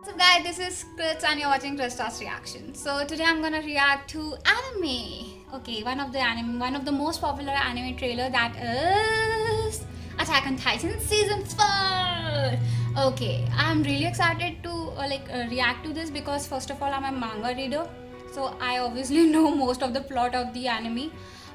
So guys, this is Chris and you're watching Krista's reaction. So today I'm gonna react to anime. Okay, one of the most popular anime trailer, that is Attack on Titan season 4. Okay, I'm really excited to react to this because first of all I'm a manga reader, so I obviously know most of the plot of the anime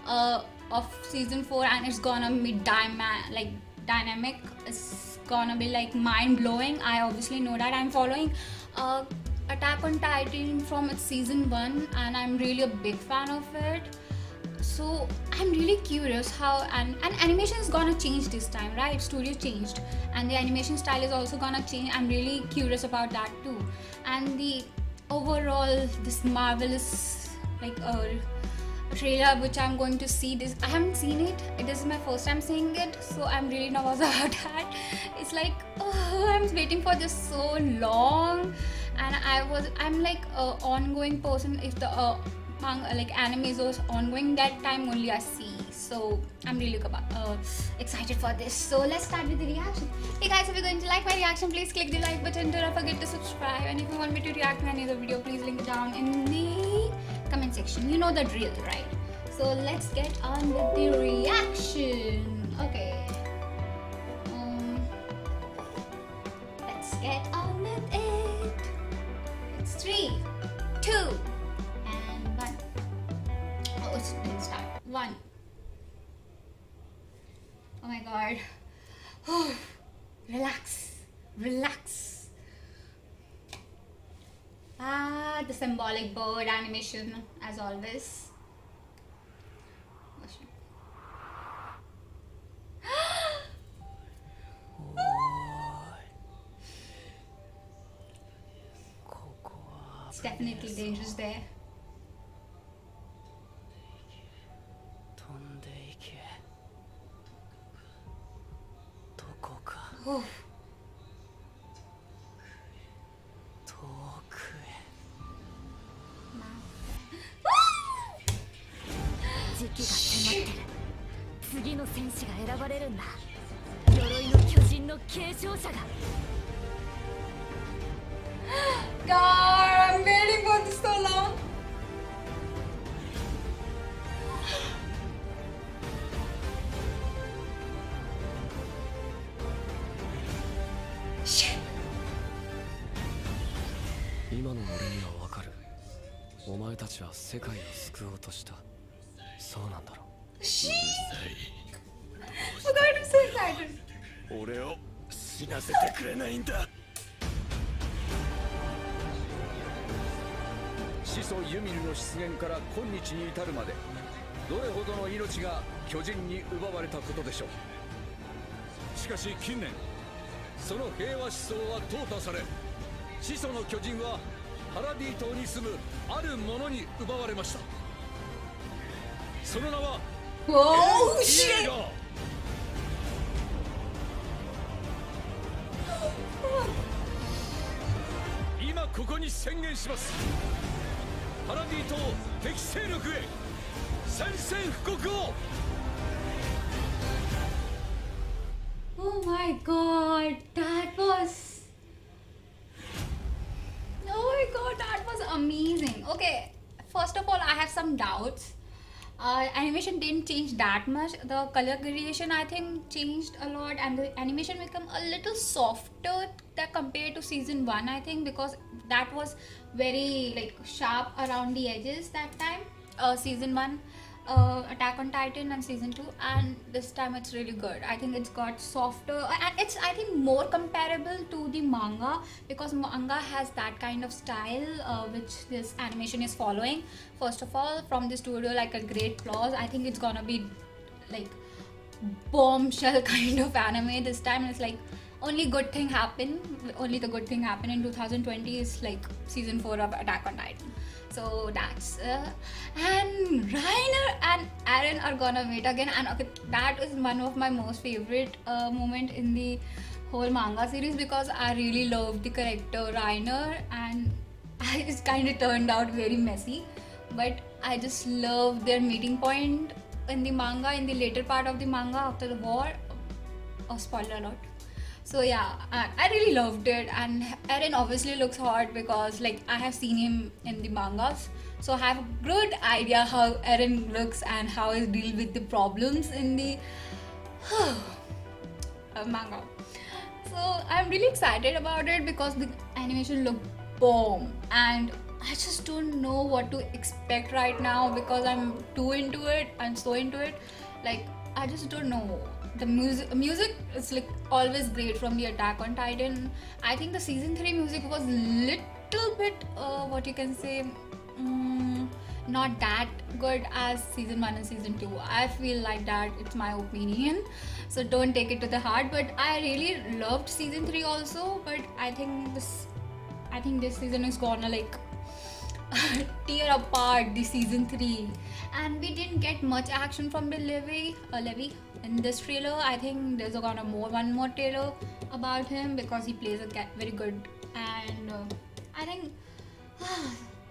of season 4, and it's gonna be dynamic. It's gonna be like mind blowing. I obviously know that. I'm following uh, Attack on Titan from its season 1, and I'm really a big fan of it. So I'm really curious how, and animation is gonna change this time, right? Studio changed and the animation style is also gonna change. I'm really curious about that too. And the overall, this marvelous trailer which I'm going to see, this I haven't seen it. It is my first time seeing it, so I'm really nervous about that. It's like, oh, I'm waiting for this so long, and I'm like a ongoing person. If the anime was ongoing, that time only I see. So I'm really excited for this. So let's start with the reaction. Hey guys, if you're going to like my reaction, please click the like button. Do not forget to subscribe. And if you want me to react to any other video, please link it down in the comment section. You know the drill, right? So let's get on with the reaction. Okay. Let's get on with it. It's 3, 2, and 1. Oh, let's start. 1. Oh my god. Relax. Relax. The symbolic bird animation as always. It's definitely dangerous there. Oh. 時期が迫ってる。次の戦士が選ばれるんだ。鎧の巨人の継承者が。God, I'm waiting for this so long. Shit. 今の俺にはわかる。お前たちは世界を救おうとした。そうなんだろう。Shit. I'm going to say that. 俺を死なせてくれないんだ。始祖ユミルの出現から今日に至るまで、どれほどの命が巨人に奪われたことでしょう。しかし近年、その平和思想は淘汰され、始祖の巨人はパラディ島に住むあるものに奪われました。その名は Oh shit. 今ここに宣言します。パラディ島敵勢力へ宣戦布告を。 Oh my god, that was. Oh my god, that was amazing. Okay, first of all, I have some doubts. Animation didn't change that much. The color gradation, I think, changed a lot, and the animation became a little softer that compared to season 1, I think, because that was very sharp around the edges that time. Season 1, Attack on Titan, and season 2, and this time it's really good. I think it's got softer, and it's, I think, more comparable to the manga, because manga has that kind of style which this animation is following. First of all, from the studio, like a great applause. I think it's gonna be like bombshell kind of anime this time. It's like only good thing happened. Only the good thing happened in 2020 is like season 4 of Attack on Titan. So that's and Reiner and Eren are gonna meet again, and okay, that is one of my most favorite moment in the whole manga series, because I really love the character Reiner, and it kind of turned out very messy, but I just love their meeting point in the manga, in the later part of the manga after the war. Oh, spoiler alert. So yeah, I really loved it, and Eren obviously looks hot because like I have seen him in the mangas, so I have a good idea how Eren looks and how he deal with the problems in the manga. So I'm really excited about it because the animation looked bomb, and I just don't know what to expect right now because I'm too into it. I'm so into it. Like I just don't know. The music is like always great from the Attack on Titan. I think the season 3 music was little bit what you can say, not that good as season 1 and season 2. I feel like that, it's my opinion, so don't take it to the heart. But I really loved season 3 also, but I think this season is gonna like tear apart the season 3, and we didn't get much action from the Levi in this trailer. I think there's gonna one more trailer about him because he plays a very good, and I think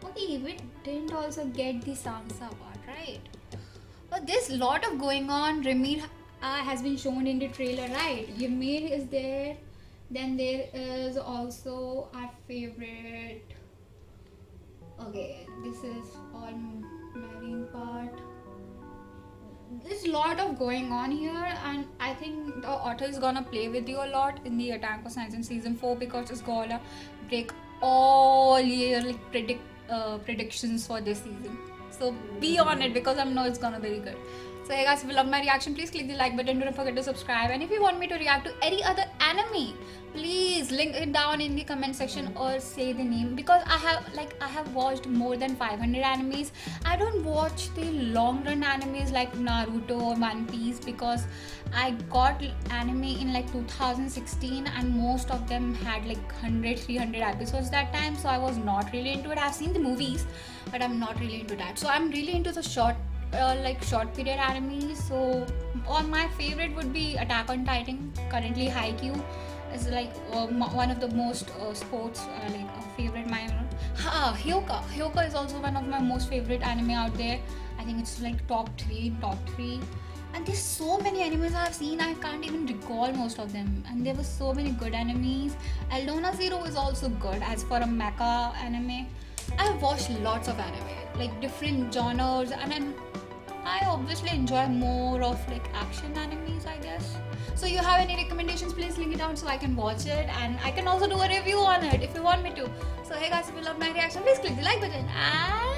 okay, we didn't also get the Sansa part, right? But there's a lot of going on. Ymir has been shown in the trailer, right? Ymir is there. Then there is also our favorite. Okay, this is all marine part. There's a lot of going on here, and I think the author is gonna play with you a lot in the Attack on Titan season 4 because it's gonna break all your like predictions for this season. So be on it because I know it's gonna be good. So hey guys, if you love my reaction, please click the like button. Don't forget to subscribe. And if you want me to react to any other anime, please link it down in the comment section or say the name, because I have watched more than 500 animes. I don't watch the long run animes like Naruto or One Piece because I got anime in like 2016 and most of them had like 100-300 episodes that time, so I was not really into it. I've seen the movies but I'm not really into that. So I'm really into the short period anime. So my favorite would be Attack on Titan. Currently Haikyuu is like one of the most sports favorite. Hyoka is also one of my most favorite anime out there. I think it's like top 3. And there's so many animes I've seen, I can't even recall most of them. And there were so many good animes. Aldona Zero is also good as for a mecha anime. I've watched lots of anime, like different genres, and then I obviously enjoy more of like action animes, I guess. So you have any recommendations, please link it down so I can watch it, and I can also do a review on it if you want me to. So hey guys, if you love my reaction, please click the like button and